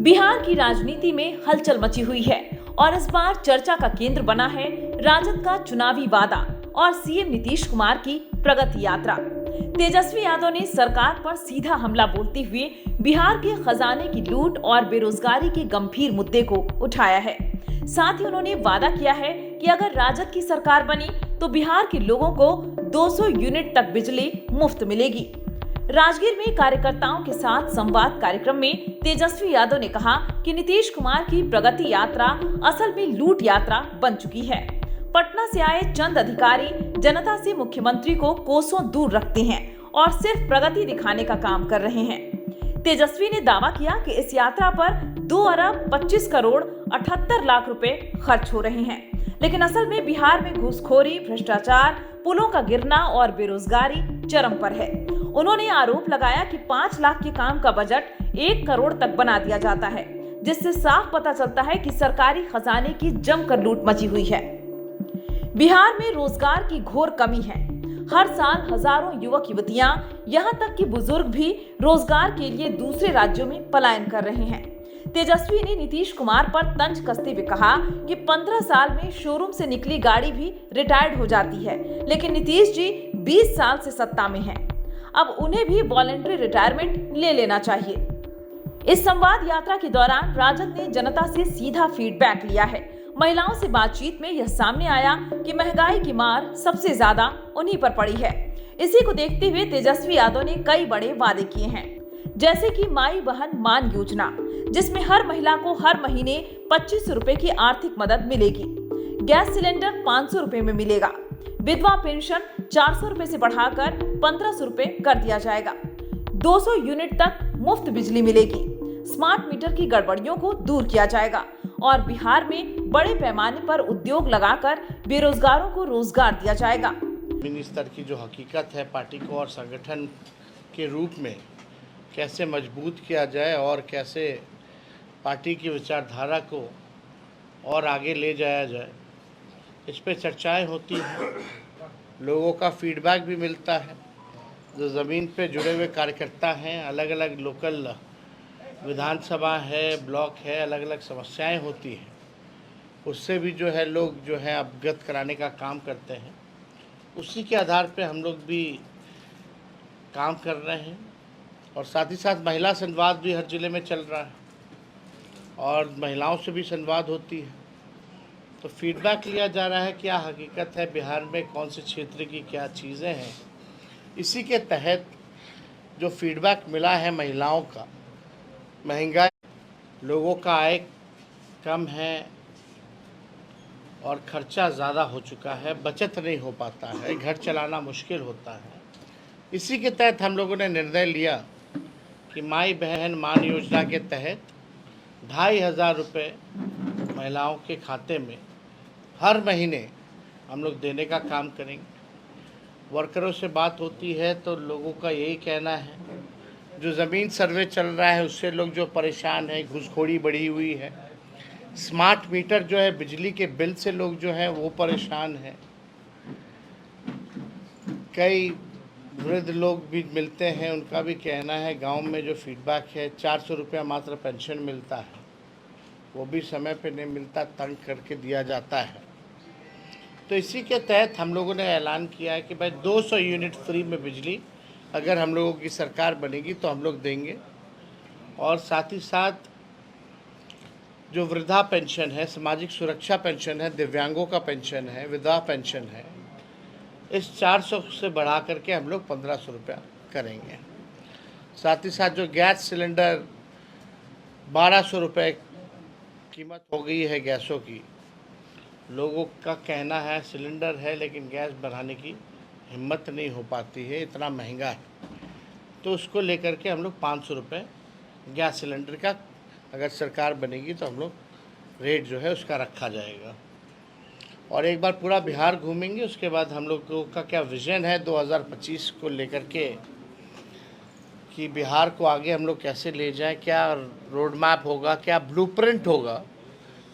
बिहार की राजनीति में हलचल मची हुई है और इस बार चर्चा का केंद्र बना है राजद का चुनावी वादा और सीएम नीतीश कुमार की प्रगति यात्रा। तेजस्वी यादव ने सरकार पर सीधा हमला बोलते हुए बिहार के खजाने की लूट और बेरोजगारी के गंभीर मुद्दे को उठाया है। साथ ही उन्होंने वादा किया है कि अगर राजद की सरकार बनी तो बिहार के लोगों को 200 यूनिट तक बिजली मुफ्त मिलेगी। राजगीर में कार्यकर्ताओं के साथ संवाद कार्यक्रम में तेजस्वी यादव ने कहा कि नीतीश कुमार की प्रगति यात्रा असल में लूट यात्रा बन चुकी है। पटना से आए चंद अधिकारी जनता से मुख्यमंत्री को कोसों दूर रखते हैं और सिर्फ प्रगति दिखाने का काम कर रहे हैं। तेजस्वी ने दावा किया कि इस यात्रा पर 2 अरब 25 करोड़ 78 लाख रुपए खर्च हो रहे हैं, लेकिन असल में बिहार में घूसखोरी, भ्रष्टाचार, पुलों का गिरना और बेरोजगारी चरम पर है। उन्होंने आरोप लगाया कि 5 लाख के काम का बजट 1 करोड़ तक बना दिया जाता है, जिससे साफ पता चलता है कि सरकारी खजाने की जमकर लूट मची हुई है। बिहार में रोजगार की घोर कमी है। हर साल हजारों युवक युवतियां, यहां तक कि बुजुर्ग भी रोजगार के लिए दूसरे राज्यों में पलायन कर रहे हैं। तेजस्वी ने नीतीश कुमार पर तंज कसते हुए कहा कि 15 साल में शोरूम से निकली गाड़ी भी रिटायर्ड हो जाती है, लेकिन नीतीश जी 20 साल से सत्ता में हैं। अब उन्हें भी वॉलंटरी रिटायरमेंट ले लेना चाहिए। इस संवाद यात्रा के दौरान राजद ने जनता से सीधा फीडबैक लिया है। महिलाओं से बातचीत में यह सामने आया कि महंगाई की मार सबसे ज्यादा उन्हीं पर पड़ी है। इसी को देखते हुए तेजस्वी यादव ने कई बड़े वादे किए हैं, जैसे कि माई बहन मान योजना, जिसमें हर महिला को हर महीने 25 रुपए की आर्थिक मदद मिलेगी। गैस सिलेंडर 500 रुपए में मिलेगा। विधवा पेंशन 400 रुपए से बढ़ाकर 1500 रुपए कर दिया जाएगा। 200 यूनिट तक मुफ्त बिजली मिलेगी। स्मार्ट मीटर की गड़बड़ियों को दूर किया जाएगा और बिहार में बड़े पैमाने पर उद्योग लगाकर बेरोजगारों को रोजगार दिया जाएगा। जमीनी स्तर की जो हकीकत है, पार्टी को और संगठन के रूप में कैसे मजबूत किया जाए और कैसे पार्टी की विचारधारा को और आगे ले जाया जाए, इस पे चर्चाएं होती हैं। लोगों का फीडबैक भी मिलता है। जो ज़मीन पे जुड़े हुए कार्यकर्ता हैं, अलग अलग लोकल विधानसभा है, ब्लॉक है, अलग अलग समस्याएं होती हैं, उससे भी जो है लोग जो है अवगत कराने का काम करते हैं। उसी के आधार पे हम लोग भी काम कर रहे हैं और साथ ही साथ महिला संवाद भी हर ज़िले में चल रहा है और महिलाओं से भी संवाद होती है। तो फीडबैक लिया जा रहा है, क्या हकीकत है बिहार में, कौन से क्षेत्र की क्या चीज़ें हैं। इसी के तहत जो फीडबैक मिला है महिलाओं का, महंगाई, लोगों का आय कम है और खर्चा ज़्यादा हो चुका है, बचत नहीं हो पाता है, घर चलाना मुश्किल होता है। इसी के तहत हम लोगों ने निर्णय लिया कि माई बहन मान योजना के तहत 2500 रुपये महिलाओं के खाते में हर महीने हम लोग देने का काम करेंगे। वर्करों से बात होती है तो लोगों का यही कहना है, जो ज़मीन सर्वे चल रहा है उससे लोग जो परेशान हैं, घूसखोरी बढ़ी हुई है, स्मार्ट मीटर जो है बिजली के बिल से लोग जो हैं वो परेशान हैं। कई वृद्ध लोग भी मिलते हैं, उनका भी कहना है, गांव में जो फीडबैक है 400 रुपया मात्र पेंशन मिलता है, वो भी समय पे नहीं मिलता, तंग करके दिया जाता है। तो इसी के तहत हम लोगों ने ऐलान किया है कि भाई 200 यूनिट फ्री में बिजली अगर हम लोगों की सरकार बनेगी तो हम लोग देंगे। और साथ ही साथ जो वृद्धा पेंशन है, सामाजिक सुरक्षा पेंशन है, दिव्यांगों का पेंशन है, विधवा पेंशन है, इस 400 से बढ़ा करके हम लोग 1500 रुपया करेंगे। साथ ही साथ जो गैस सिलेंडर 1200 रुपये कीमत हो गई है गैसों की, लोगों का कहना है सिलेंडर है लेकिन गैस बढ़ाने की हिम्मत नहीं हो पाती है, इतना महंगा है। तो उसको लेकर के हम लोग 500 रुपये गैस सिलेंडर का अगर सरकार बनेगी तो हम लोग रेट जो है उसका रखा जाएगा। और एक बार पूरा बिहार घूमेंगे, उसके बाद हम लोगों का क्या विज़न है 2025 को लेकर के कि बिहार को आगे हम लोग कैसे ले जाएं, क्या रोड मैप होगा, क्या ब्लूप्रिंट होगा,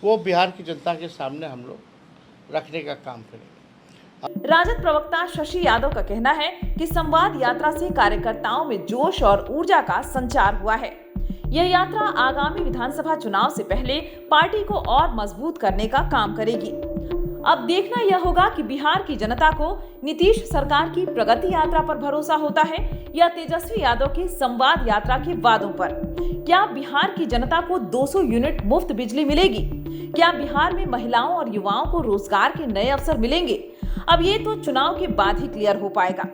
वो बिहार की जनता के सामने हम लोग रखने का काम करेंगे। राजद प्रवक्ता शशि यादव का कहना है कि संवाद यात्रा से कार्यकर्ताओं में जोश और ऊर्जा का संचार हुआ है। यह यात्रा आगामी विधानसभा चुनाव से पहले पार्टी को और मजबूत करने का काम करेगी। अब देखना यह होगा कि बिहार की जनता को नीतीश सरकार की प्रगति यात्रा पर भरोसा होता है या तेजस्वी यादव की संवाद यात्रा के वादों पर। क्या बिहार की जनता को 200 यूनिट मुफ्त बिजली मिलेगी? क्या बिहार में महिलाओं और युवाओं को रोजगार के नए अवसर मिलेंगे? अब ये तो चुनाव के बाद ही क्लियर हो पाएगा।